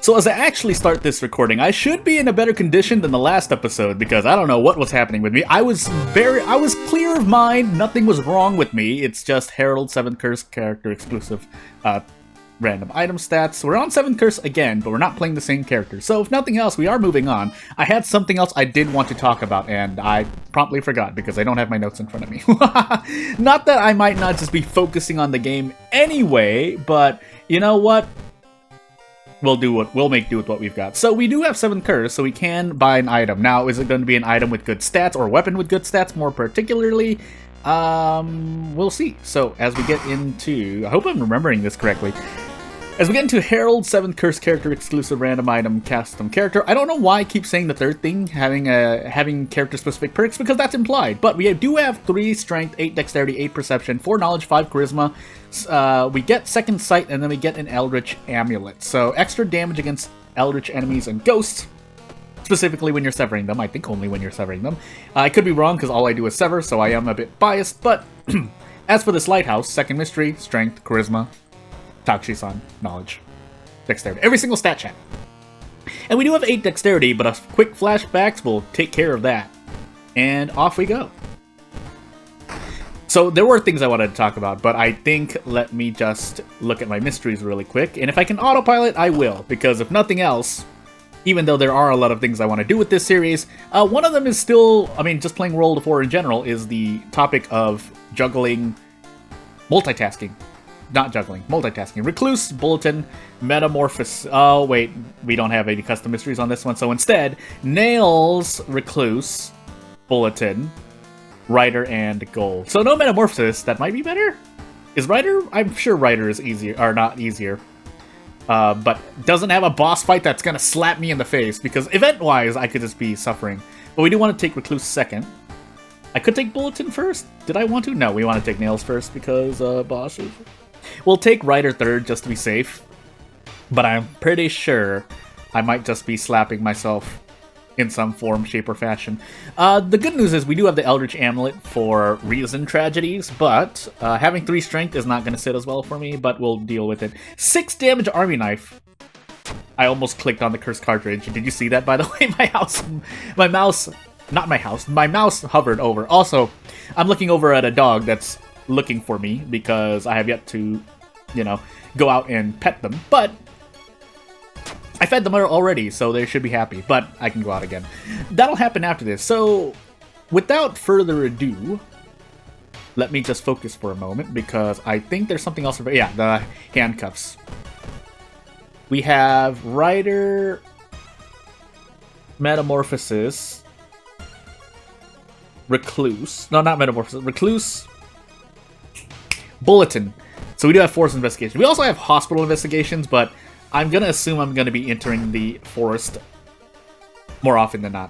So as I actually start this recording, I should be in a better condition than the last episode because I don't know what was happening with me. I was clear of mind, nothing was wrong with me. It's just Herald 7th Curse character exclusive random item stats. We're on 7th Curse again, but we're not playing the same character. So if nothing else, we are moving on. I had something else I did want to talk about, and I promptly forgot because I don't have my notes in front of me. Not that I might not just be focusing on the game anyway, but you know what? We'll make do with what we've got. So we do have 7th Curse, so we can buy an item. Now, is it going to be an item with good stats or a weapon with good stats more particularly? We'll see. So as we get into, I hope I'm remembering this correctly. As we get into Herald 7th Curse character exclusive random item custom character, I don't know why I keep saying the third thing, having character specific perks, because that's implied. But we do have 3 strength, 8 dexterity, 8 perception, 4 knowledge, 5 charisma. We get second sight, and then we get an eldritch amulet. So extra damage against eldritch enemies and ghosts, specifically when you're severing them. I think only when you're severing them. I could be wrong because all I do is sever, so I am a bit biased. But as for this lighthouse, second mystery, strength, charisma, Takshisan, knowledge, dexterity. Every single stat check. And we do have 8 dexterity, but a quick flashbacks will take care of that. And off we go. So there were things I wanted to talk about, but I think let me just look at my mysteries really quick. And if I can autopilot, I will. Because if nothing else, even though there are a lot of things I want to do with this series, one of them is still, I mean, just playing World of War in general is the topic of juggling, multitasking. Not juggling, multitasking. Recluse, Bulletin, Metamorphosis. Oh, wait, we don't have any custom mysteries on this one. So instead, Nails, Recluse, Bulletin, Rider, and Gold. So no Metamorphosis, that might be better? Is Rider? I'm sure Rider is easier, or not easier. But doesn't have a boss fight that's gonna slap me in the face, because event-wise, I could just be suffering. But we do want to take Recluse second. I could take Bulletin first. Did I want to? No, we want to take Nails first, because bosses. We'll take Rider third, just to be safe. But I'm pretty sure I might just be slapping myself in some form, shape, or fashion. The good news is we do have the Eldritch Amulet for Reason Tragedies, but having 3 strength is not going to sit as well for me, but we'll deal with it. 6 damage Army Knife. I almost clicked on the cursed cartridge. Did you see that, by the way? My mouse hovered over. Also, I'm looking over at a dog that's looking for me because I have yet to, you know, go out and pet them, but I fed them already, so they should be happy, but I can go out again. That'll happen after this. So without further ado, let me just focus for a moment because I think there's something else. Yeah, the handcuffs. We have Rider, Metamorphosis, Recluse. No, not Metamorphosis. Recluse, Bulletin. So we do have Forest Investigation. We also have Hospital Investigations, but I'm going to assume I'm going to be entering the forest more often than not.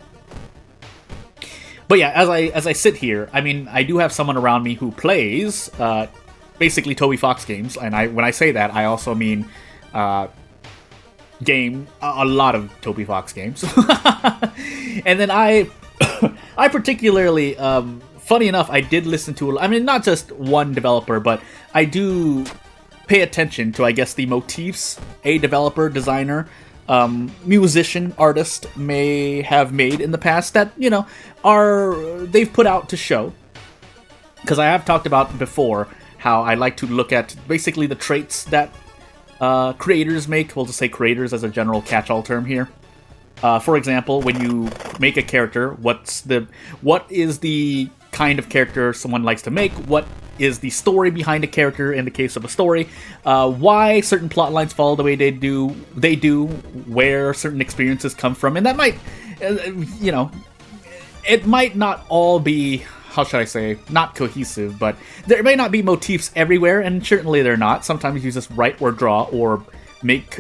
But yeah, as I sit here, I mean, I do have someone around me who plays basically Toby Fox games, and when I say that, I also mean a lot of Toby Fox games. And then I particularly, funny enough, I did listen to, I mean, not just one developer, but I do pay attention to, I guess, the motifs a developer, designer, musician, artist may have made in the past that, you know, they've put out to show. Because I have talked about before how I like to look at basically the traits that creators make. We'll just say creators as a general catch-all term here. For example, when you make a character, what is the kind of character someone likes to make? What is the story behind a character in the case of a story? Why certain plot lines fall the way they do, where certain experiences come from, and that might, you know, it might not all be, how should I say, not cohesive, but there may not be motifs everywhere, and certainly they're not. Sometimes you just write or draw or make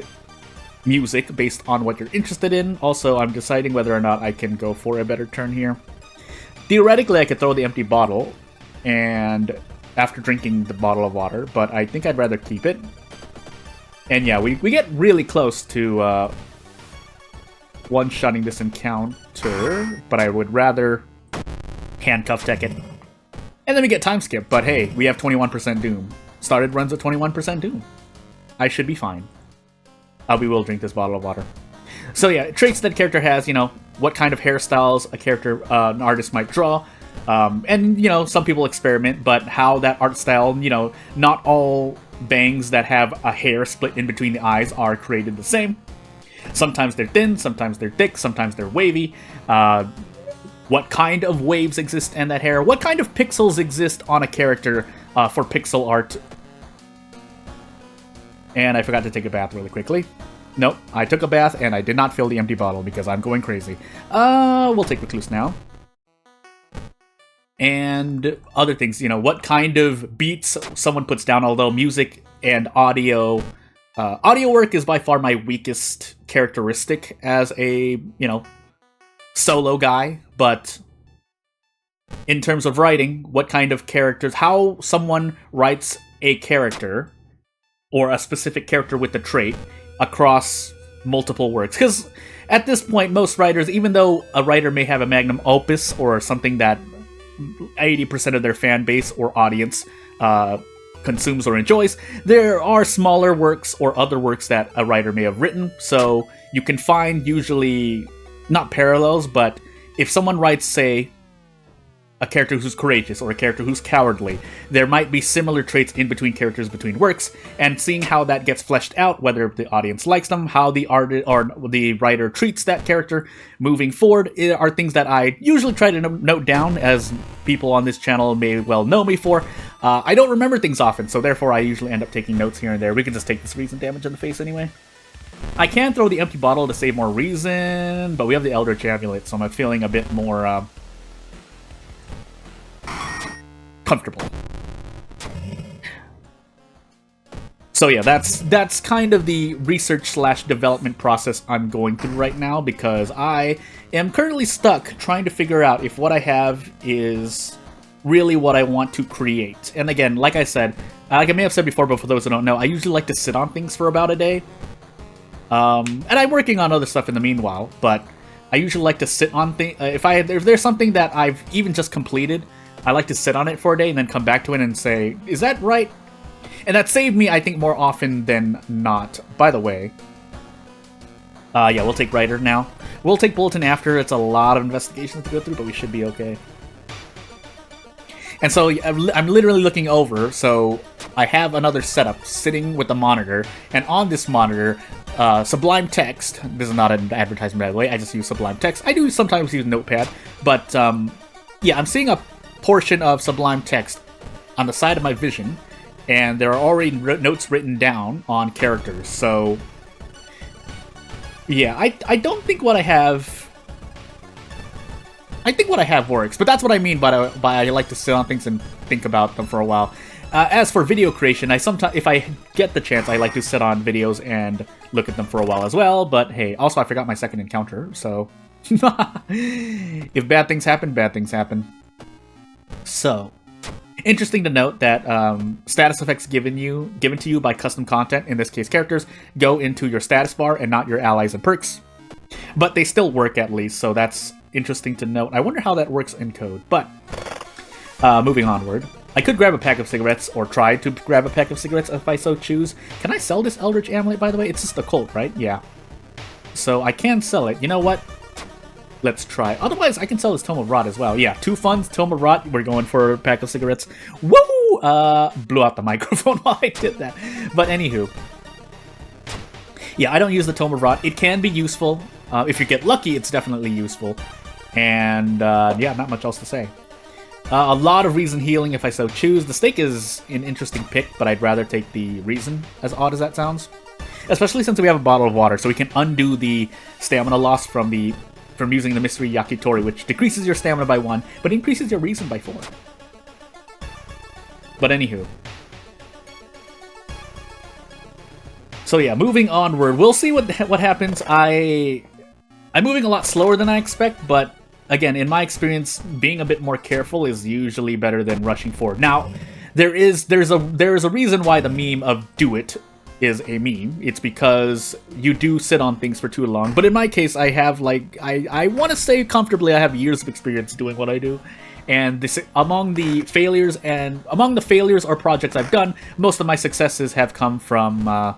music based on what you're interested in. Also, I'm deciding whether or not I can go for a better turn here. Theoretically, I could throw the empty bottle and after drinking the bottle of water, but I think I'd rather keep it. And yeah, we get really close to one-shotting this encounter, but I would rather handcuff tech it. And then we get time skip, but hey, we have 21% Doom. Started runs at 21% Doom. I should be fine. we will drink this bottle of water. So yeah, traits that character has, you know, what kind of hairstyles a character, an artist might draw. And, you know, some people experiment, but how that art style, you know, not all bangs that have a hair split in between the eyes are created the same. Sometimes they're thin, sometimes they're thick, sometimes they're wavy. What kind of waves exist in that hair? What kind of pixels exist on a character for pixel art? And I forgot to take a bath really quickly. Nope, I took a bath and I did not fill the empty bottle because I'm going crazy. We'll take Recluse now. And other things, you know, what kind of beats someone puts down, although music and audio work is by far my weakest characteristic as a, you know, solo guy. But in terms of writing, what kind of characters, how someone writes a character or a specific character with a trait across multiple works. Because at this point, most writers, even though a writer may have a magnum opus or something that 80% of their fan base or audience consumes or enjoys, there are smaller works or other works that a writer may have written, so you can find usually not parallels, but if someone writes, say, a character who's courageous or a character who's cowardly, there might be similar traits in between characters between works, and seeing how that gets fleshed out, whether the audience likes them, how the artist or the writer treats that character moving forward, are things that I usually try to note down, as people on this channel may well know me for. I don't remember things often, so therefore I usually end up taking notes here and there. We can just take this reason damage in the face anyway. I can throw the empty bottle to save more reason, but we have the Eldritch Amulet, so I'm feeling a bit more comfortable. So yeah, that's kind of the research/development process I'm going through right now, because I am currently stuck trying to figure out if what I have is really what I want to create. And again, like I said, like I may have said before, but for those who don't know, I usually like to sit on things for about a day. And I'm working on other stuff in the meanwhile, but I usually like to sit on things. If there's something that I've even just completed, I like to sit on it for a day and then come back to it and say, is that right? And that saved me, I think, more often than not. By the way, yeah, we'll take Writer now. We'll take Bulletin after. It's a lot of investigations to go through, but we should be okay. And so I'm literally looking over, so I have another setup sitting with the monitor, and on this monitor, Sublime Text, this is not an advertisement by the way, I just use Sublime Text. I do sometimes use Notepad, but yeah, I'm seeing a portion of Sublime Text on the side of my vision, and there are already notes written down on characters, so yeah, I don't think what I have... I think what I have works, but that's what I mean by I like to sit on things and think about them for a while. As for video creation, I sometimes, if I get the chance, I like to sit on videos and look at them for a while as well, but hey, also I forgot my second encounter, so... if bad things happen, bad things happen. So, interesting to note that status effects given to you by custom content, in this case characters, go into your status bar and not your allies and perks. But they still work at least, so that's interesting to note. I wonder how that works in code, but moving onward. I could grab a pack of cigarettes, or try to grab a pack of cigarettes if I so choose. Can I sell this Eldritch Amulet, by the way? It's just a cult, right? Yeah. So I can sell it. You know what? Let's try. Otherwise, I can sell this Tome of Rot as well. Yeah, 2 funds, Tome of Rot. We're going for a pack of cigarettes. Woo! Blew out the microphone while I did that. But anywho. Yeah, I don't use the Tome of Rot. It can be useful. If you get lucky, it's definitely useful. And, yeah, not much else to say. A lot of Reason Healing if I so choose. The Stake is an interesting pick, but I'd rather take the Reason, as odd as that sounds. Especially since we have a bottle of water, so we can undo the stamina loss from using the Mystery Yakitori, which decreases your stamina by 1, but increases your Reason by 4. But anywho. So yeah, moving onward, we'll see what happens. I'm moving a lot slower than I expect, but again, in my experience, being a bit more careful is usually better than rushing forward. Now, there's a reason why the meme of "do it" is a meme. It's because you do sit on things for too long. But in my case, I have I want to say comfortably, I have years of experience doing what I do. And this, among the failures or projects I've done, most of my successes have come from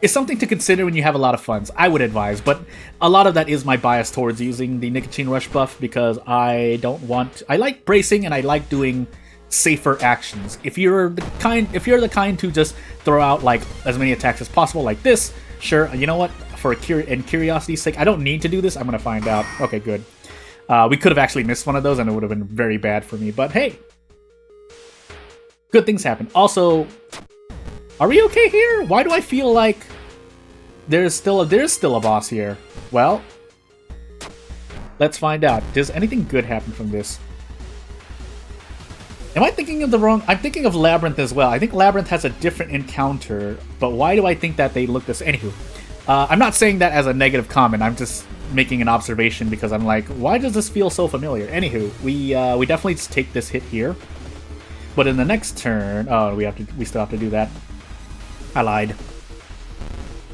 It's something to consider when you have a lot of funds, I would advise, but a lot of that is my bias towards using the Nicotine Rush buff because I like bracing and I like doing safer actions. If you're the kind to just throw out like as many attacks as possible like this, sure, you know what? For curiosity's sake, I don't need to do this. I'm gonna find out. Okay, good. We could have actually missed one of those and it would have been very bad for me, but hey. Good things happen. Also, are we okay here? Why do I feel like there's still a boss here? Well, let's find out. Does anything good happen from this? Am I thinking of the wrong... I'm thinking of Labyrinth as well. I think Labyrinth has a different encounter, but why do I think that they look this... Anywho, I'm not saying that as a negative comment. I'm just making an observation because I'm like, why does this feel so familiar? Anywho, we definitely just take this hit here. But in the next turn... Oh, we still have to do that. I lied.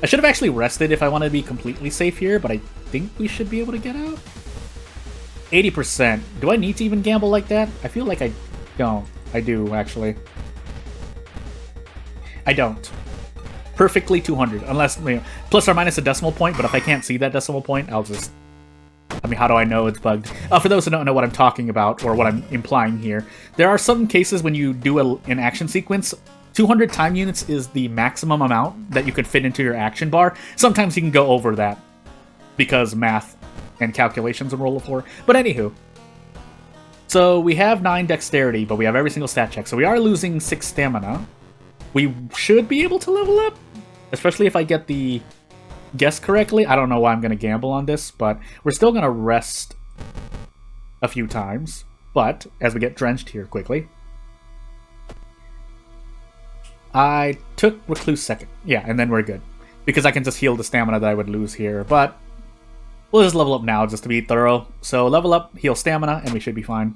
I should have actually rested if I wanted to be completely safe here, but I think we should be able to get out. 80%. Do I need to even gamble like that? I feel like I don't. I do, actually. I don't. Perfectly 200, unless, you know, plus or minus a decimal point, but if I can't see that decimal point, I'll just... I mean, how do I know it's bugged? For those who don't know what I'm talking about, or what I'm implying here, there are some cases when you do an action sequence, 200 time units is the maximum amount that you could fit into your action bar. Sometimes you can go over that, because math and calculations in Roll of 4. But anywho, so we have 9 dexterity, but we have every single stat check. So we are losing 6 stamina. We should be able to level up, especially if I get the guess correctly. I don't know why I'm going to gamble on this, but we're still going to rest a few times. But as we get drenched here quickly, I took Recluse second. Yeah, and then we're good. Because I can just heal the stamina that I would lose here, but we'll just level up now just to be thorough. So level up, heal stamina, and we should be fine.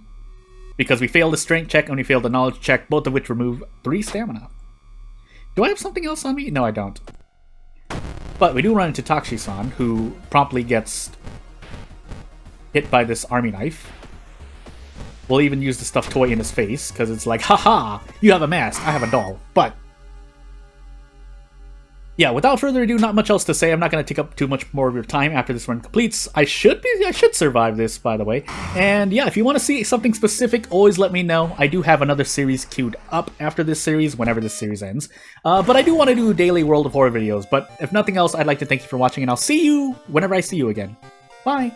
Because we failed the strength check and we failed the knowledge check, both of which remove 3 stamina. Do I have something else on me? No, I don't. But we do run into Takshi-san, who promptly gets hit by this army knife. We'll even use the stuffed toy in his face, because it's like, haha, you have a mask, I have a doll. But yeah, without further ado, not much else to say. I'm not going to take up too much more of your time after this run completes. I should survive this, by the way. And yeah, if you want to see something specific, always let me know. I do have another series queued up after this series, whenever this series ends. But I do want to do daily World of Horror videos. But if nothing else, I'd like to thank you for watching, and I'll see you whenever I see you again. Bye!